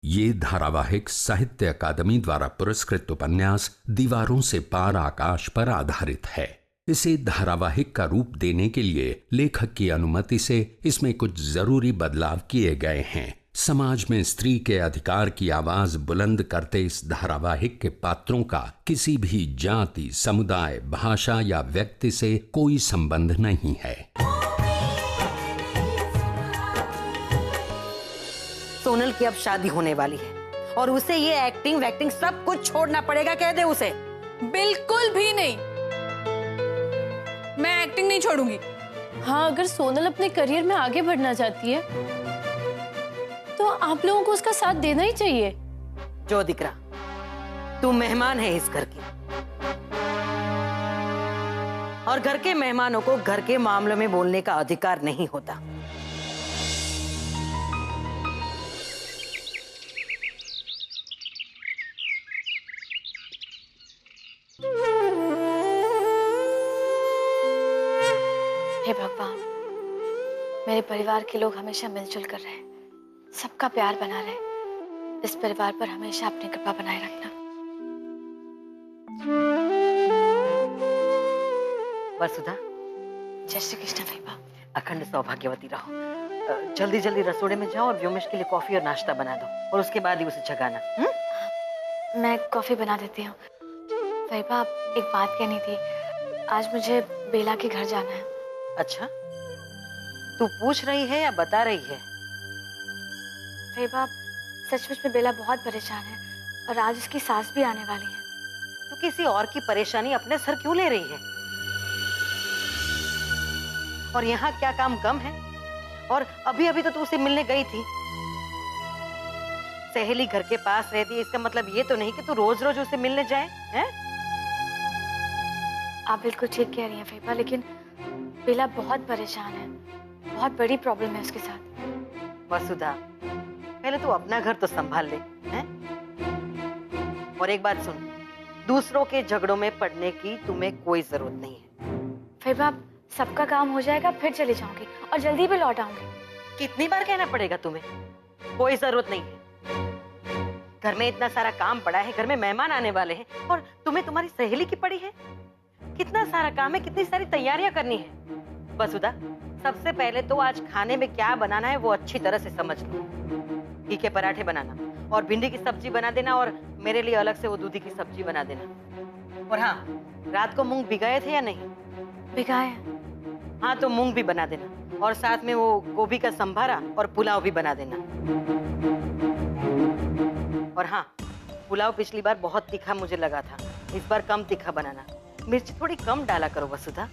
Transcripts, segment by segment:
ये धारावाहिक साहित्य अकादमी द्वारा पुरस्कृत उपन्यास दीवारों से पार आकाश पर आधारित है। इसे धारावाहिक का रूप देने के लिए लेखक की अनुमति से इसमें कुछ जरूरी बदलाव किए गए हैं। समाज में स्त्री के अधिकार की आवाज बुलंद करते इस धारावाहिक के पात्रों का किसी भी जाति, समुदाय, भाषा या व्यक्ति से कोई संबंध नहीं है। सोनल की अब शादी होने वाली है और उसे ये एक्टिंग वैक्टिंग सब कुछ छोड़ना पड़ेगा, कह दे उसे। बिल्कुल भी नहीं, मैं एक्टिंग नहीं छोड़ूंगी। हाँ, अगर सोनल अपने करियर में आगे बढ़ना चाहती है तो आप लोगों को उसका साथ देना ही चाहिए। जो दिकरा, तू मेहमान है इस घर की और घर के मेहमानों को घर के मामलों में बोलने का अधिकार नहीं होता। हे भगवान, मेरे परिवार के लोग हमेशा मिलजुल कर रहे, सबका प्यार बना रहे। इस परिवार पर हमेशा अपनी कृपा बनाए रखना। वसुधा, जय श्री कृष्ण भैया। अखंड सौभाग्यवती रहो। जल्दी जल्दी रसोड़े में जाओ और व्योमेश के लिए कॉफी और नाश्ता बना दो और उसके बाद ही उसे जगाना। मैं कॉफी बना देती हूँ। भैया, एक बात कहनी थी। आज मुझे बेला के घर जाना है। अच्छा, तू पूछ रही है या बता रही है? भैया, सचमुच में बेला बहुत परेशान है और आज उसकी सास भी आने वाली है। तू किसी और की परेशानी अपने सर क्यों ले रही है? और यहाँ क्या काम कम है? और अभी अभी तो तू उसे मिलने गई थी। सहेली घर के पास रहती है, इसका मतलब ये तो नहीं कि तू रोज रोज उसे मिलने जाए, हैं? आप बिल्कुल ठीक कह रही हैं भैया, लेकिन बेला बहुत परेशान है। बहुत बड़ी प्रॉब्लम है उसके साथ। वसुधा, पहले तू अपना घर तो संभाल ले, हैं? और एक बात सुन, दूसरों के झगड़ों में पड़ने की तुम्हें कोई जरूरत नहीं है। भैया, सबका काम हो जाएगा फिर चली जाऊंगी और जल्दी भी लौट आऊंगी। कितनी बार कहना पड़ेगा तुम्हें? कोई जरूरत नहीं है। घर में इतना सारा काम पड़ा है, घर में मेहमान आने वाले हैं और तुम्हें तुम्हारी सहेली की पड़ी है। कितना सारा काम है, कितनी सारी तैयारियां करनी है। वसुधा, सबसे पहले तो आज खाने में क्या बनाना है वो अच्छी तरह से समझ लो। घी के पराठे बनाना और भिंडी की सब्जी बना देना और मेरे लिए अलग से वो दूधी की सब्जी बना देना। और हाँ, रात को मूंग भिगाए थे या नहीं? भिगाए। हाँ, तो मूंग भी बना देना और साथ में वो गोभी का संभारा और पुलाव भी बना देना। और हाँ, पुलाव पिछली बार बहुत तीखा मुझे लगा था, इस बार कम तीखा बनाना। मिर्च थोड़ी कम डाला करो वसुधा।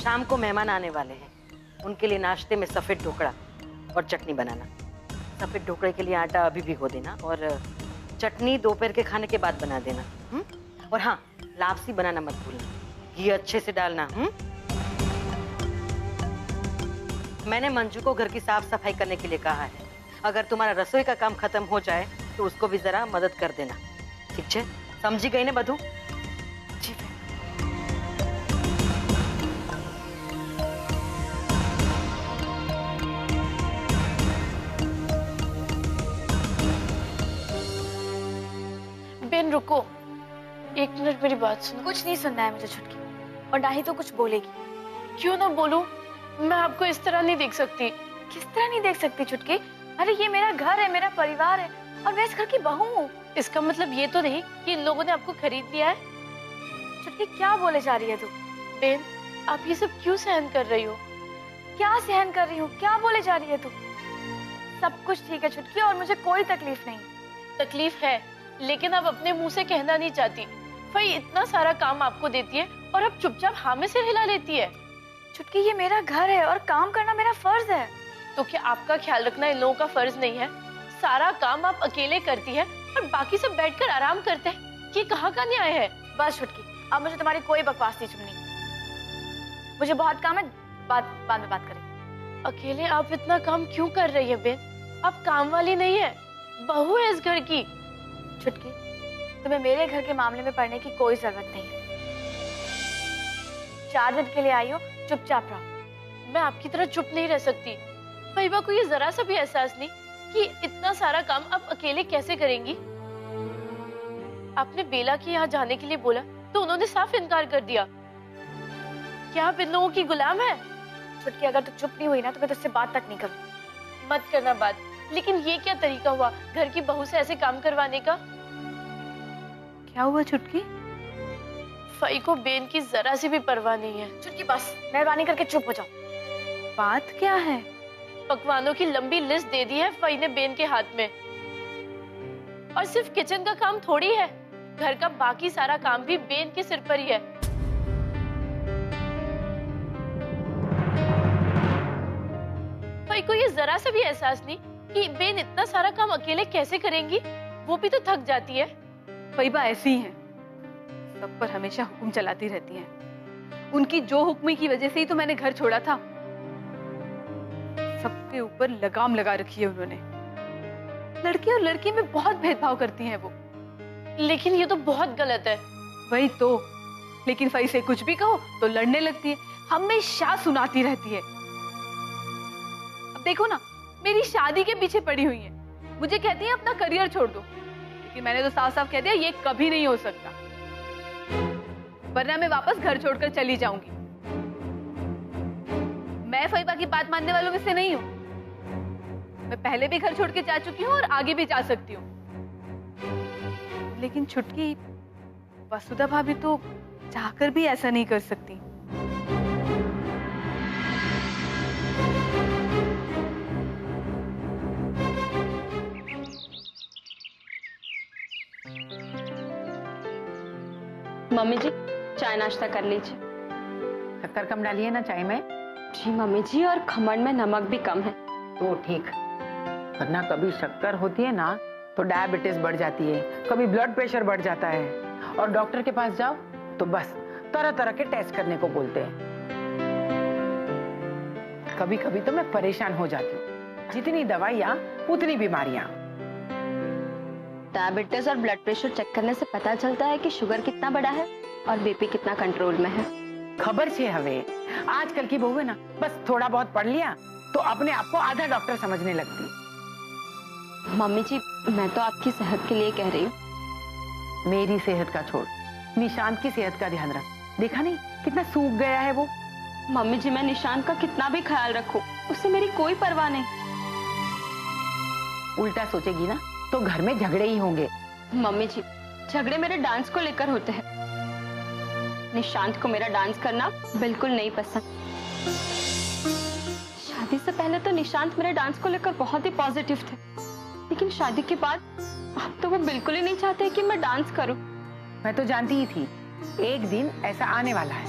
शाम को मेहमान आने वाले हैं, उनके लिए नाश्ते में सफेद ढोकड़ा और चटनी बनाना। सफेद ढोकड़े के लिए आटा अभी भिगो देना और चटनी दोपहर के खाने के बाद बना देना। और हाँ, लापसी बनाना मत भूलना, घी अच्छे से डालना। मैंने मंजू को घर की साफ सफाई करने के लिए कहा है। अगर तुम्हारा रसोई का काम खत्म हो जाए तो उसको भी जरा मदद कर देना, ठीक है? समझी गई ना बधू? जी भैया। बेन रुको, एक मिनट मेरी बात सुनो। कुछ नहीं सुनना है मुझे छुटकी, और ना ही तो कुछ बोलेगी। क्यों ना बोलूं? मैं आपको इस तरह नहीं देख सकती। किस तरह नहीं देख सकती छुटकी? अरे ये मेरा घर है, मेरा परिवार है और मैं इस घर की बहू हूँ। इसका मतलब ये तो नहीं कि इन लोगों ने आपको खरीद लिया है। छुटकी, क्या बोले जा रही है तू? बेन, आप ये सब क्यों सहन कर रही हो? क्या सहन कर रही हूँ? क्या बोले जा रही है तू? सब कुछ ठीक है छुटकी और मुझे कोई तकलीफ नहीं। तकलीफ है, लेकिन आप अपने मुंह से कहना नहीं चाहती। भाई इतना सारा काम आपको देती है और अब चुपचाप हाँ में सिर हिला लेती है। छुटकी, ये मेरा घर है और काम करना मेरा फर्ज है। तो क्या आपका ख्याल रखना इन लोगों का फर्ज नहीं है? सारा काम आप अकेले करती है और बाकी सब बैठकर आराम करते हैं। ये कहाँ का न्याय है? बस छुटकी, अब मुझे तुम्हारी कोई बकवास नहीं सुननी। मुझे बहुत काम है, बाद में बात करें। अकेले आप इतना काम क्यों कर रही है बेन? आप काम वाली नहीं है, बहू है इस घर की। छुटकी, तुम्हें मेरे घर के मामले में पड़ने की कोई जरूरत नहीं है। 4 दिन के लिए आई हो, चुपचाप रहो। मैं आपकी तरह चुप नहीं रह सकती। फहीबा को ये जरा सा भी एहसास नहीं कि इतना सारा काम आप अकेले कैसे करेंगी। आपने बेला के यहाँ जाने के लिए बोला तो उन्होंने साफ इनकार कर दिया। क्या आप इन लोगों की गुलाम है? छुटकी, अगर तू चुप नहीं हुई ना तो मैं तुझसे बात तक नहीं करूँ। मत करना बात, लेकिन ये क्या तरीका हुआ घर की बहू से ऐसे काम करवाने का? क्या हुआ छुटकी? फई को बेन की जरा सी भी परवाह नहीं है। छुटकी बस, मेहरबानी करके चुप हो जाओ। बात क्या है? पकवानों की लंबी लिस्ट दे दी है फई ने बेन के हाथ में। और सिर्फ किचन का काम थोड़ी है, घर का बाकी सारा काम भी बेन के सिर पर ही है। फई को ये जरा सा भी एहसास नहीं कि बेन इतना सारा काम अकेले कैसे करेंगी, वो भी तो थक जाती है। फहीबा ऐसी हैं, सब पर हमेशा हुक्म चलाती रहती हैं। उनकी जो हुक्मी की वजह से ही तो मैंने घर छोड़ा था। सबके ऊपर लगाम लगा रखी है उन्होंने। लड़के और लड़की में बहुत भेदभाव करती हैं वो। लेकिन ये तो बहुत गलत है। वही तो, लेकिन फई से कुछ भी कहो तो लड़ने लगती है, हमेशा सुनाती रहती है। अब देखो ना, मेरी शादी के पीछे पड़ी हुई है। मुझे कहती है अपना करियर छोड़ दो, लेकिन मैंने तो साफ साफ कह दिया ये कभी नहीं हो सकता, वरना मैं वापस घर छोड़कर चली जाऊंगी। मैं फहीबा की बात मानने वालों में से नहीं हूं। मैं पहले भी घर छोड़ के जा चुकी हूँ और आगे भी जा सकती हूँ। लेकिन छुटकी, वसुधा भाभी तो चाहकर भी ऐसा नहीं कर सकती। मम्मी जी, चाय नाश्ता कर लीजिए। शक्कर कम डालिए ना चाय में। जी मम्मी जी, और खमण में नमक भी कम है। तो ठीक, वरना कभी शक्कर होती है ना तो डायबिटीज बढ़ जाती है, कभी ब्लड प्रेशर बढ़ जाता है, और डॉक्टर के पास जाओ तो बस तरह तरह के टेस्ट करने को बोलते हैं। कभी कभी तो मैं परेशान हो जाती हूँ, जितनी दवाइयाँ उतनी बीमारियाँ। डायबिटीज और ब्लड प्रेशर चेक करने से पता चलता है कि शुगर कितना बड़ा है और बीपी कितना कंट्रोल में है। खबर छे हवे, आजकल की बहू है ना, बस थोड़ा बहुत पढ़ लिया तो अपने आप को आधा डॉक्टर समझने लगती। मम्मी जी, मैं तो आपकी सेहत के लिए कह रही हूँ। मेरी सेहत का छोड़, निशांत की सेहत का ध्यान रख। देखा नहीं कितना सूख गया है वो। मम्मी जी, मैं निशांत का कितना भी ख्याल रखूं, उससे मेरी कोई परवाह नहीं। उल्टा सोचेगी ना तो घर में झगड़े ही होंगे। मम्मी जी, झगड़े मेरे डांस को लेकर होते हैं। निशांत को मेरा डांस करना बिल्कुल नहीं पसंद। शादी से पहले तो निशांत मेरे डांस को लेकर बहुत ही पॉजिटिव थे, लेकिन शादी के बाद अब तो वो बिल्कुल ही नहीं चाहते कि मैं डांस करूं। मैं तो जानती ही थी एक दिन ऐसा आने वाला है,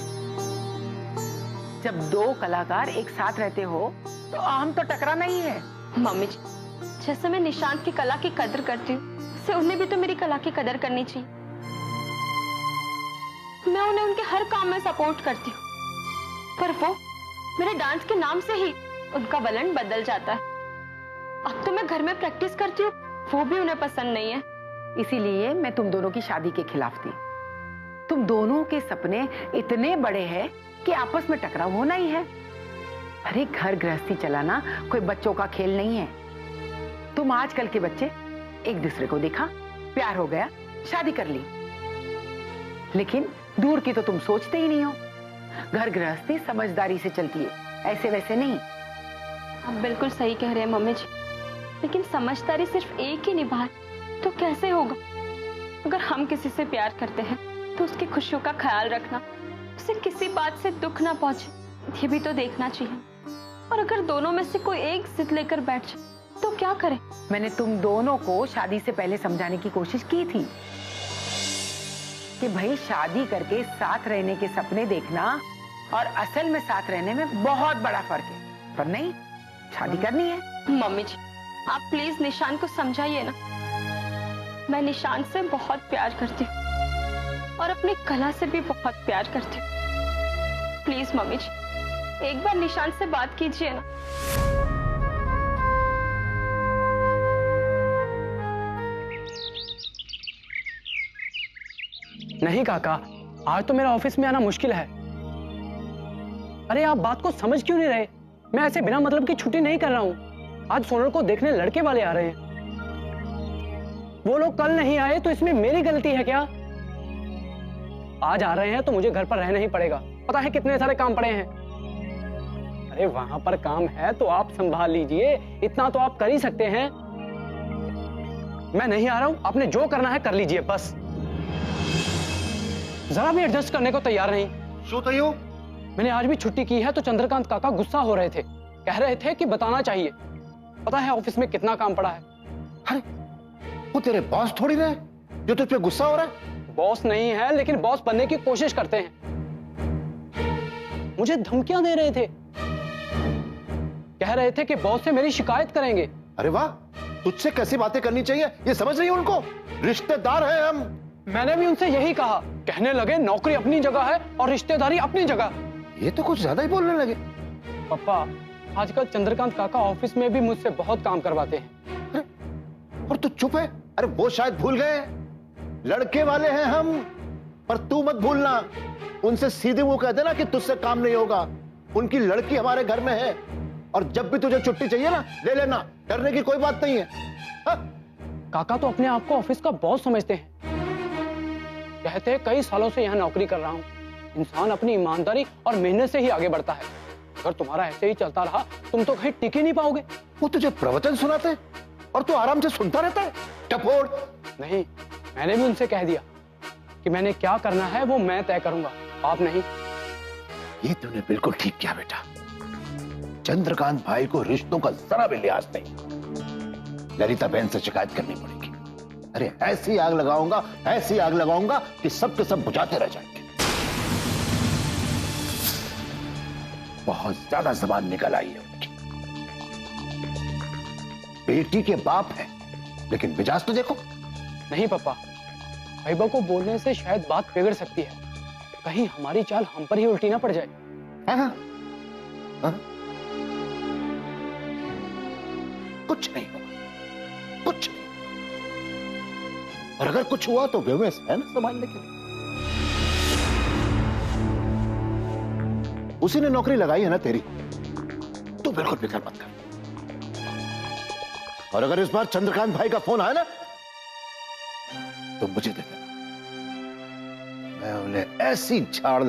जब दो कलाकार एक साथ रहते हो तो हम तो टकराना ही है। मम्मी जी, जैसे मैं निशांत की कला की कदर करती हूँ, वैसे उन्हें भी तो मेरी कला की कदर करनी चाहिए। मैं उन्हें उनके हर काम में सपोर्ट करती हूँ, पर वो मेरे डांस के नाम से ही उनका वलन बदल जाता है। अब तो मैं घर में प्रैक्टिस करती हूँ, वो भी उन्हें पसंद नहीं है। इसीलिए मैं तुम दोनों की शादी के खिलाफ थी। तुम दोनों के सपने इतने बड़े हैं कि आपस में टकराव होना ही है। अरे घर गृहस्थी चलाना कोई बच्चों का खेल नहीं है। तुम आजकल के बच्चे एक दूसरे को देखा, प्यार हो गया, शादी कर ली, लेकिन दूर की तो तुम सोचते ही नहीं हो। घर गृहस्थी समझदारी से चलती है, ऐसे वैसे नहीं। आप बिल्कुल सही कह रहे हैं मम्मी जी, लेकिन समझदारी सिर्फ एक ही निभाए तो कैसे होगा? अगर हम किसी से प्यार करते हैं तो उसकी खुशियों का ख्याल रखना, उसे किसी बात से दुख ना पहुंचे, ये भी तो देखना चाहिए। और अगर दोनों में से कोई एक जिद लेकर बैठ जाए तो क्या करें? मैंने तुम दोनों को शादी से पहले समझाने की कोशिश की थी कि भाई शादी करके साथ रहने के सपने देखना और असल में साथ रहने में बहुत बड़ा फर्क है। पर नहीं, शादी करनी है। मम्मी जी, आप प्लीज निशांत को समझाइए ना। मैं निशांत से बहुत प्यार करती हूँ और अपनी कला से भी बहुत प्यार करती हूँ। प्लीज मम्मी जी, एक बार निशांत से बात कीजिए ना। नहीं काका, आज तो मेरा ऑफिस में आना मुश्किल है। अरे आप बात को समझ क्यों नहीं रहे? मैं ऐसे बिना मतलब की छुट्टी नहीं कर रहा हूँ। आज सोनल को देखने लड़के वाले आ रहे हैं। वो लोग कल नहीं आए तो इसमें मेरी गलती है क्या? आज आ रहे हैं तो मुझे घर पर रहना ही पड़ेगा। पता है कितने सारे काम पड़े हैं। अरे वहां पर काम है तो आप संभाल लीजिए, इतना तो आप कर ही सकते हैं। मैं नहीं आ रहा हूं, आपने जो करना है कर लीजिए बस। जरा भी एडजस्ट करने को तैयार नहीं। शू थયું? मैंने आज भी छुट्टी की है तो चंद्रकांत काका गुस्सा हो रहे थे। कह रहे थे कि बताना चाहिए। पता है ऑफिस में कितना काम पड़ा है। अरे वो तेरे बॉस थोड़ी ना है जो तुझ पे गुस्सा हो रहा है। बॉस नहीं है लेकिन बॉस बनने की कोशिश करते हैं। मुझे धमकियां दे रहे थे। कह रहे थे कि बॉस से मेरी शिकायत करेंगे। अरे वाह, तुझसे कैसी बातें करनी चाहिए ये समझ रही है उनको? रिश्तेदार हैं हम। मैंने भी उनसे यही कहा। कहने लगे नौकरी अपनी जगह है और रिश्तेदारी अपनी जगह। ये तो कुछ ज्यादा ही बोलने लगे। पापा, आजकल चंद्रकांत काका ऑफिस में भी मुझसे बहुत काम करवाते हैं। और तू चुप है? अरे वो शायद भूल गए, लड़के वाले हैं हम। पर तू मत भूलना, उनसे सीधे वो कह देना कि तुझसे काम नहीं होगा। उनकी लड़की हमारे घर में है और जब भी तुझे छुट्टी चाहिए ना ले लेना, डरने की कोई बात नहीं है। हा? काका तो अपने आप को ऑफिस का बॉस समझते हैं। कहते हैं कई सालों से यहाँ नौकरी कर रहा हूँ, इंसान अपनी ईमानदारी और मेहनत से ही आगे बढ़ता है। अगर तुम्हारा ऐसे ही चलता रहा तुम तो कहीं टिक ही नहीं पाओगे। वो तुझे प्रवचन सुनाते और तू आराम से सुनता रहता है। टपोर। नहीं, मैंने भी उनसे कह दिया कि मैंने क्या करना है वो मैं तय करूंगा, आप नहीं। ये तूने बिल्कुल ठीक किया बेटा। चंद्रकांत भाई को रिश्तों का जरा भी लिहाज नहीं। ललिता बहन से शिकायत करनी पड़ेगी। अरे ऐसी आग लगाऊंगा कि सबके सब बुझाते रह जाएंगे। बहुत ज्यादा जबान निकल आई है उनकी। बेटी के बाप है लेकिन मिजाज तो देखो। नहीं पापा, फैबा को बोलने से शायद बात बिगड़ सकती है। कहीं हमारी चाल हम पर ही उल्टी ना पड़ जाए। हाँ? कुछ नहीं होगा, कुछ नहीं। और अगर कुछ हुआ तो वेवेस है ना संभालने के लिए। उसी ने नौकरी लगाई है ना तेरी, तू बिल्कुल फिक्र मत कर। और अगर इस बार चंद्रकांत भाई का फोन आया ना तो मुझे दे देना। मैं उन्हें ऐसी झाड़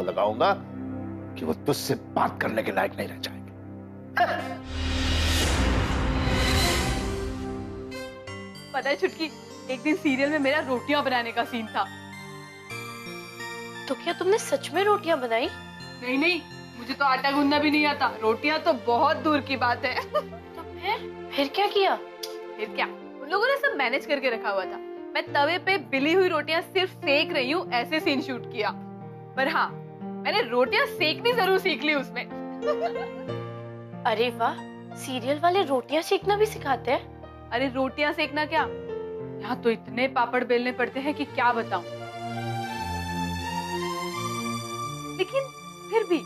लगाऊंगा कि वो तुझसे बात करने के लायक नहीं रह जाएंगे। पता है छुटकी, एक दिन सीरियल में मेरा रोटियां बनाने का सीन था। तो क्या तुमने सच में रोटियां बनाई? नहीं नहीं, मुझे तो आटा गूंदना भी नहीं आता। रोटियां तो बहुत दूर की बात है। तो फिर क्या किया? फिर क्या, उन लोगों ने सब मैनेज करके रखा हुआ था। मैं तवे पे बिली हुई रोटियां सिर्फ सेक रही हूँ, ऐसे सीन शूट किया। पर हाँ, मैंने रोटियां सेकनी जरूर सीख ली उसमें। अरे वाह, सीरियल वाले रोटियां सेकना भी सिखाते हैं? अरे रोटियां सेकना क्या, यहाँ तो इतने पापड़ बेलने पड़ते हैं कि क्या बताऊं। लेकिन फिर भी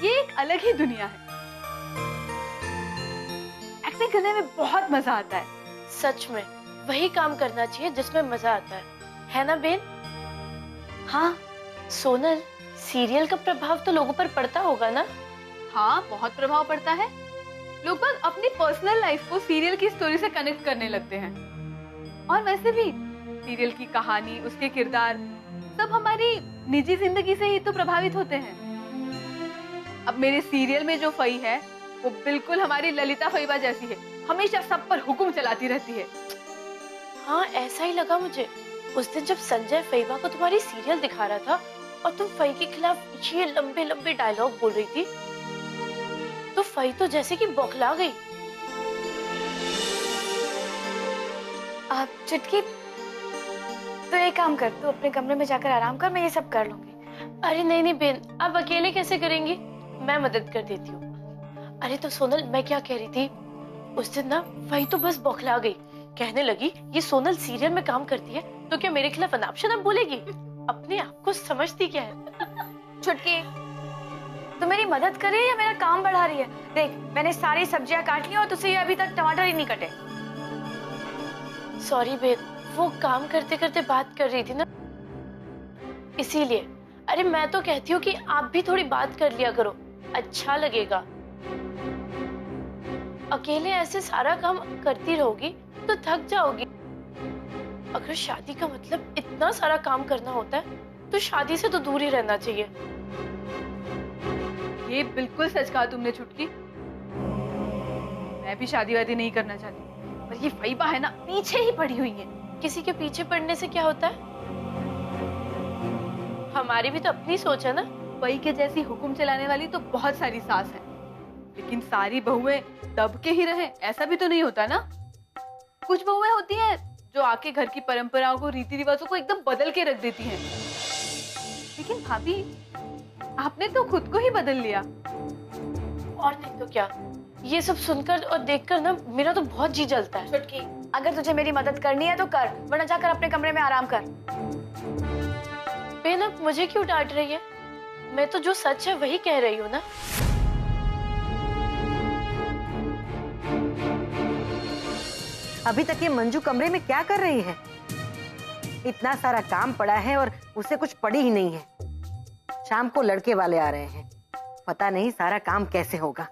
ये एक अलग ही दुनिया है। एक्टिंग करने में बहुत मजा आता है। सच में वही काम करना चाहिए जिसमें मजा आता है ना बेन? हाँ सोनल, सीरियल का प्रभाव तो लोगों पर पड़ता होगा ना? हाँ, बहुत प्रभाव पड़ता है। लोग बाग अपनी पर्सनल लाइफ को सीरियल की स्टोरी से कनेक्ट करने लगते हैं। और वैसे भी सीरियल की कहानी, उसके किरदार सब हमारी निजी जिंदगी से ही तो प्रभावित होते हैं। अब मेरे सीरियल में जो फई है वो बिल्कुल हमारी ललिता फईबा जैसी है, हमेशा सब पर हुक्म चलाती रहती है। हाँ ऐसा ही लगा मुझे उस दिन जब संजय फईबा को तुम्हारी सीरियल दिखा रहा था और तुम फई के खिलाफ ये लंबे लंबे डायलॉग बोल रही थी, तो फई तो जैसे कि बौखला गई। आप चुटकी, तो एक काम कर, तू अपने कमरे में जाकर आराम कर, मैं ये सब कर लूंगी। अरे नहीं नहीं बेन, आप अकेले कैसे करेंगी? मैं मदद कर देती हूँ। अरे तो सोनल, मैं क्या कह रही थी, उस दिन ना फई तो बस बौखला गई। कहने लगी ये सोनल सीरियल में काम करती है तो क्या मेरे खिलाफ अनाप शनाप बोलेगी? अपने आप को समझती क्या है? छुटकी, तू मेरी मदद कर रही है या मेरा काम बढ़ा रही है? देख, मैंने सारी सब्जियां काट ली और तुझसे अभी तक टमाटर ही नहीं कटे। सॉरी बेन, वो काम करते करते बात कर रही थी ना, इसीलिए। अरे मैं तो कहती हूँ कि आप भी थोड़ी बात कर लिया करो, अच्छा लगेगा। अकेले ऐसे सारा काम करती रहोगी तो थक जाओगी। अगर शादी का मतलब इतना सारा काम करना होता है तो शादी से तो दूर ही रहना चाहिए। ये बिल्कुल सच कहा तुमने छुटकी। मैं भी शादी वादी नहीं करना चाहती, पर ये फईबा है ना, पीछे ही पड़ी हुई है। किसी के पीछे पड़ने से क्या होता है? हमारी भी तो अपनी सोच है ना। वही के जैसी हुक्म चलाने वाली तो बहुत सारी सास है, लेकिन सारी बहुएं दब के ही रहे ऐसा भी तो नहीं होता ना। कुछ बहुएं होती हैं जो आके घर की परंपराओं को, रीति रिवाजों को एकदम बदल के रख देती हैं। लेकिन भाभी, आपने तो खुद को ही बदल लिया। और नहीं तो क्या। ये सब सुनकर और देखकर ना मेरा तो बहुत जी जलता है। छुटकी, अगर तुझे मेरी मदद करनी है तो कर, वरना जाकर अपने कमरे में आराम कर। बहन, अब मुझे क्यों डांट रही है? मैं तो जो सच है वही कह रही हूँ ना। अभी तक ये मंजू कमरे में क्या कर रही है? इतना सारा काम पड़ा है और उसे कुछ पड़ी ही नहीं है। शाम को लड़के वाले आ रहे हैं, पता नहीं सारा काम कैसे होगा।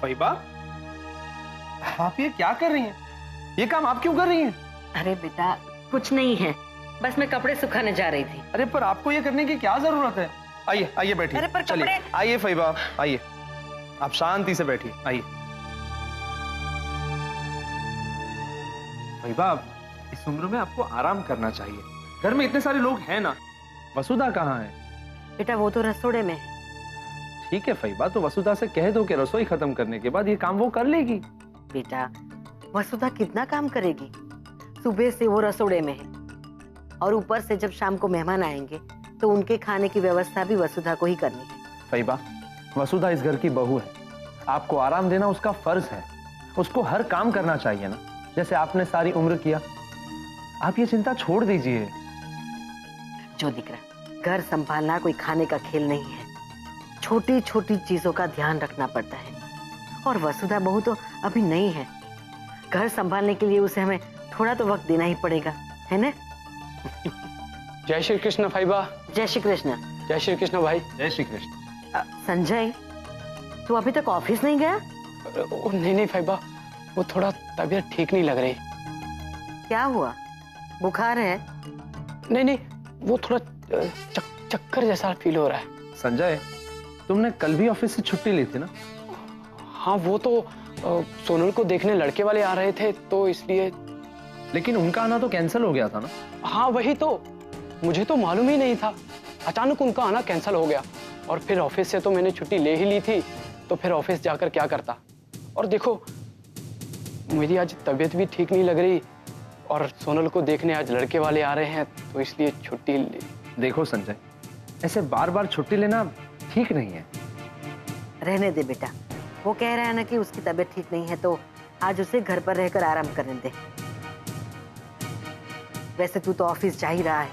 फईबा, आप ये क्या कर रही हैं? ये काम आप क्यों कर रही हैं? अरे बेटा, कुछ नहीं है, बस मैं कपड़े सुखाने जा रही थी। अरे पर आपको ये करने की क्या जरूरत है? आइए आइए बैठिए। अरे पर चलिए कपड़े- आइए फईबा, आइए, आप शांति से बैठिए। आइए फईबा, इस उम्र में आपको आराम करना चाहिए। घर में इतने सारे लोग हैं ना। वसुधा कहाँ है? बेटा वो तो रसोड़े में है। ठीक है फईबा, तो वसुधा से कह दो कि रसोई खत्म करने के बाद ये काम वो कर लेगी। बेटा वसुधा कितना काम करेगी? सुबह से वो रसोड़े में है, और ऊपर से जब शाम को मेहमान आएंगे तो उनके खाने की व्यवस्था भी वसुधा को ही करनी है। फईबा, वसुधा इस घर की बहू है, आपको आराम देना उसका फर्ज है। उसको हर काम करना चाहिए ना, जैसे आपने सारी उम्र किया। आप ये चिंता छोड़ दीजिए। जो दिख रहा, घर संभालना कोई खाने का खेल नहीं है। छोटी छोटी चीजों का ध्यान रखना पड़ता है, और वसुधा बहू तो अभी नहीं है। घर संभालने के लिए उसे हमें थोड़ा तो वक्त देना ही पड़ेगा, है ना? जय श्री कृष्ण फईबा। जय श्री कृष्ण। जय श्री कृष्ण भाई। जय श्री कृष्ण। संजय, तू अभी तक ऑफिस नहीं गया? नहीं फईबा, वो थोड़ा तबीयत ठीक नहीं लग रही। क्या हुआ? बुखार है? नहीं, वो थोड़ा चक्कर जैसा फील हो रहा है। संजय, तुमने कल भी ऑफिस से छुट्टी ली थी ना? हाँ, वो तो सोनल को देखने लड़के वाले आ रहे थे तो इसलिए। लेकिन उनका आना तो कैंसिल हो गया था ना? हाँ वही तो, मुझे तो मालूम ही नहीं था। अचानक उनका आना कैंसिल हो गया, और फिर ऑफिस से तो मैंने छुट्टी ले ही ली थी, तो फिर ऑफिस जाकर क्या करता। और देखो, मेरी आज तबीयत भी ठीक नहीं लग रही, और सोनल को देखने आज लड़के वाले आ रहे हैं तो इसलिए छुट्टी ले। देखो संजय, ऐसे बार बार छुट्टी लेना ठीक नहीं है। रहने दे बेटा, वो कह रहा है ना कि उसकी तबीयत ठीक नहीं है, तो आज उसे घर पर रहकर आराम करने दे। वैसे तू तो ऑफिस जा ही रहा है,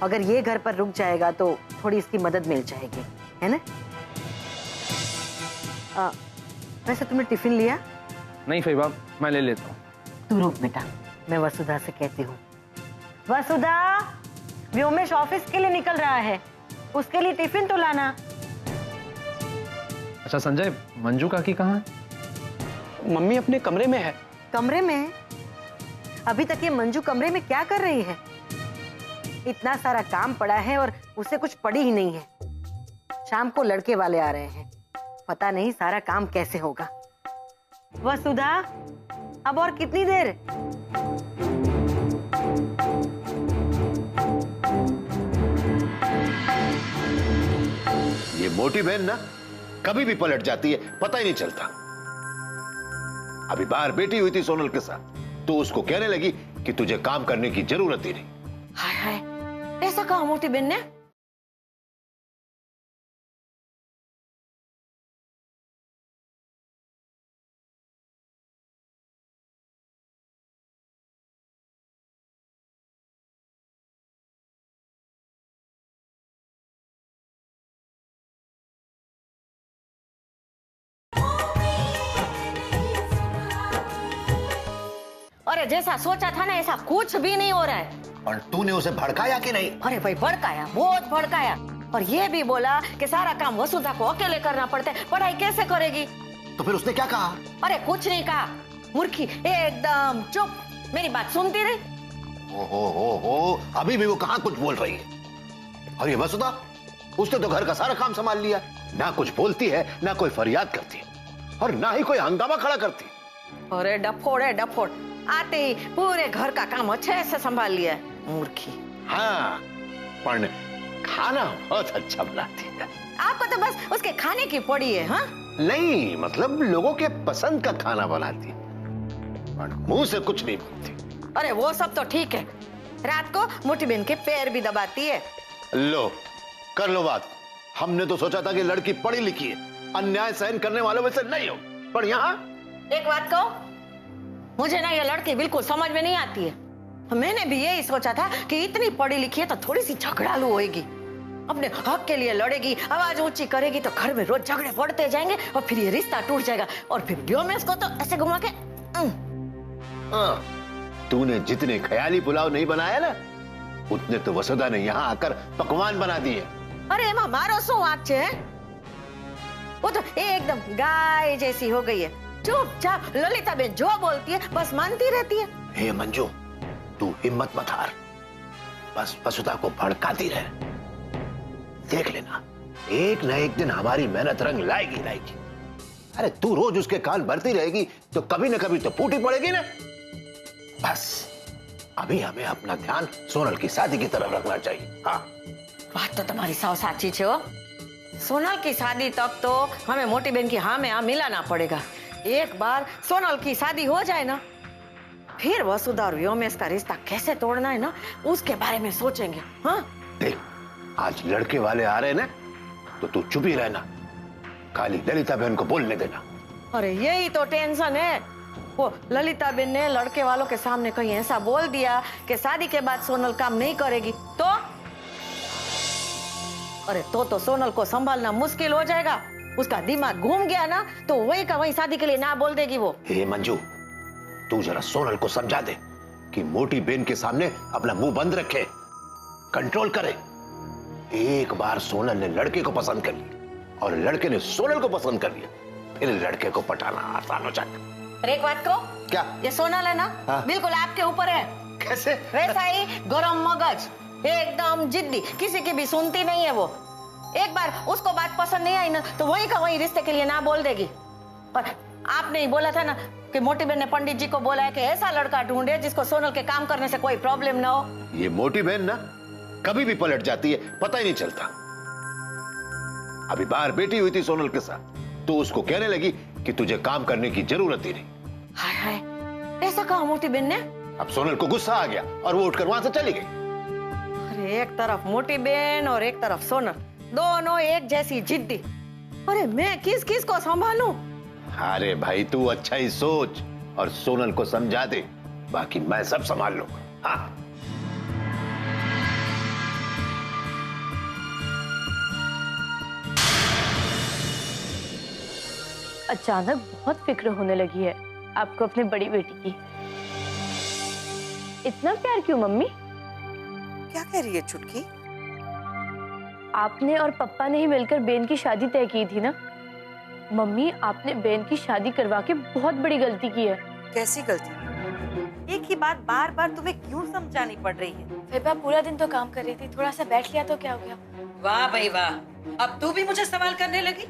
अगर ये घर पर रुक जाएगा तो थोड़ी इसकी मदद मिल जाएगी, है ना? वैसे तुमने टिफिन लिया? नहीं फईबा, मैं ले लेता हूँ। तू रुक बेटा, मैं वसुधा से कहती हूँ। वसुधा, व्योमेश ऑफिस के लिए निकल रहा है, उसके लिए टिफिन तो लाना। अच्छा संजय, मंजू काकी कहाँ है? मम्मी अपने कमरे में है। कमरे में? अभी तक ये मंजू कमरे में क्या कर रही है? इतना सारा काम पड़ा है और उसे कुछ पड़ी ही नहीं है। शाम को लड़के वाले आ रहे हैं, पता नहीं सारा काम कैसे होगा। वसुधा, अब और कितनी देर? ये मोटी बहन ना कभी भी पलट जाती है, पता ही नहीं चलता। अभी बाहर बैठी हुई थी सोनल के साथ, तो उसको कहने लगी कि तुझे काम करने की जरूरत ही नहीं। हाय हाय, ऐसा कहा मोटी बहन ने? अरे जैसा सोचा था ना ऐसा कुछ भी नहीं हो रहा है। और तूने उसे भड़काया कि नहीं? अरे भाई भड़काया, बहुत भड़काया, और ये भी बोला कि सारा काम वसुधा को अकेले करना पड़ता है, पढ़ाई कैसे करेगी। तो फिर उसने क्या कहा? अरे कुछ नहीं कहा, मूर्खी एकदम चुप, मेरी बात सुनती रही। ओहो, अभी भी वो कहाँ कुछ बोल रही है। और ये वसुधा, उसने तो घर का सारा काम संभाल लिया, ना कुछ बोलती है, ना कोई फरियाद करती है, और ना ही कोई हंगामा खड़ा करती। अरे डफोड़ है डफोड़, आते ही पूरे घर का काम अच्छे से संभाल लिया है, मूर्खी। हाँ, पर खाना बहुत अच्छा बनाती है। आपको तो बस उसके खाने की पड़ी है। हाँ नहीं, मतलब लोगों के पसंद का खाना बनाती है, पर मुंह से कुछ नहीं बोलती। अरे वो सब तो ठीक है, रात को मोटी बहन के पैर भी दबाती है। लो, कर लो बात। हमने तो सोचा था कि लड़की पढ़ी लिखी है, अन्याय सहन करने वालों में से नहीं हो, पर यहाँ एक बात कहो, मुझे ना ये लड़की बिल्कुल समझ में नहीं आती है। मैंने भी यही सोचा था कि इतनी पढ़ी लिखी है तो थोड़ी सी झगड़ालू होएगी, अपने हक के लिए लड़ेगी, आवाज ऊंची करेगी, तो घर में रोज झगड़े बढ़ते जाएंगे और फिर ये रिश्ता टूट जाएगा, और फिर व्योमेश को तो ऐसे घुमा के तूने जितने ख्याली पुलाव नहीं बनाया ना, उतने तो वसुधा ने यहाँ आकर पकवान बना दिए। अरे एमा मारो शू वाक छे? वो तो एकदम गाय जैसी हो गई है, चुपचाप ललिता बेन जो बोलती है बस मानती रहती है। हे मंजू, तू हिम्मत मत हार, बस वसुधा को भड़काती रहे। देख लेना, एक न एक दिन हमारी मेहनत रंग लाएगी लाएगी। अरे तू रोज उसके कान भरती रहेगी तो कभी न कभी तो फूटी पड़ेगी ना। बस अभी हमें अपना ध्यान सोनल की शादी की तरफ रखना चाहिए। हाँ, बात तो तुम्हारी साव साची छे हो। सोनल की शादी तक तो हमें मोटी बहन की हाँ में हाँ मिलाना पड़ेगा। एक बार सोनल की शादी हो जाए ना, फिर वसुधा और व्योमेश का रिश्ता कैसे तोड़ना है ना, उसके बारे में सोचेंगे। हाँ देख, आज लड़के वाले आ रहे ना, तो तू चुप ही रहना, खाली ललिता बहन को बोलने देना। अरे यही तो टेंशन है, वो ललिता बहन ने लड़के वालों के सामने कहीं ऐसा बोल दिया कि शादी के बाद सोनल काम नहीं करेगी तो? अरे तो सोनल को संभालना मुश्किल हो जाएगा, उसका दिमाग घूम गया ना तो वही का वही शादी के लिए ना बोल देगी वो। हे मंजू, तू जरा सोनल को समझा दे कि मोटी बहन के सामने अपना मुंह बंद रखे, कंट्रोल करे। एक बार सोनल ने लड़के को पसंद कर लिया और लड़के ने सोनल को पसंद कर लिया, फिर लड़के को पटाना आसान हो जाएगा। अरे एक बात कहो, क्या? ये सोनल है ना, हाँ? बिल्कुल आपके ऊपर है। कैसे? वैसा ही गरम मगज, एकदम जिद्दी, किसी की भी सुनती नहीं है वो। एक बार उसको बात पसंद नहीं आई ना तो वही का वही रिश्ते के लिए ना बोल देगी। और आपने ही बोला था ना कि मोटी बहन ने पंडित जी को बोला है कि ऐसा लड़का ढूंढे जिसको सोनल के काम करने से कोई प्रॉब्लम ना हो। ये मोटी बहन ना कभी भी पलट जाती है, पता ही नहीं चलता। अभी बाहर बैठी हुई थी सोनल के साथ, तो उसको कहने लगी कि तुझे काम करने की जरूरत ही नहीं। हाय हाय, ऐसा कहा मोटी बहन ने? अब सोनल को गुस्सा आ गया और वो उठकर वहां से चली गई। अरे एक तरफ मोटी बहन और एक तरफ सोनल, दोनों एक जैसी जिद्दी। अरे मैं किस किस को संभालूं? अरे भाई तू अच्छा ही सोच और सोनल को समझा दे, बाकी मैं सब संभाल लूंगा। हाँ। अचानक बहुत फिक्र होने लगी है आपको अपने बड़ी बेटी की। इतना प्यार क्यों मम्मी? क्या कह रही है चुटकी? आपने और पप्पा ने ही मिलकर बेन की शादी तय की थी ना मम्मी। आपने बेन की शादी करवा के बहुत बड़ी गलती की है। कैसी गलती? एक ही बात बार बार तुम्हें क्यों समझानी पड़ रही है? विभा पूरा दिन तो काम कर रही थी, थोड़ा सा बैठ लिया तो क्या हो गया? वाह भाई वाह, अब तू भी मुझे सवाल करने लगी।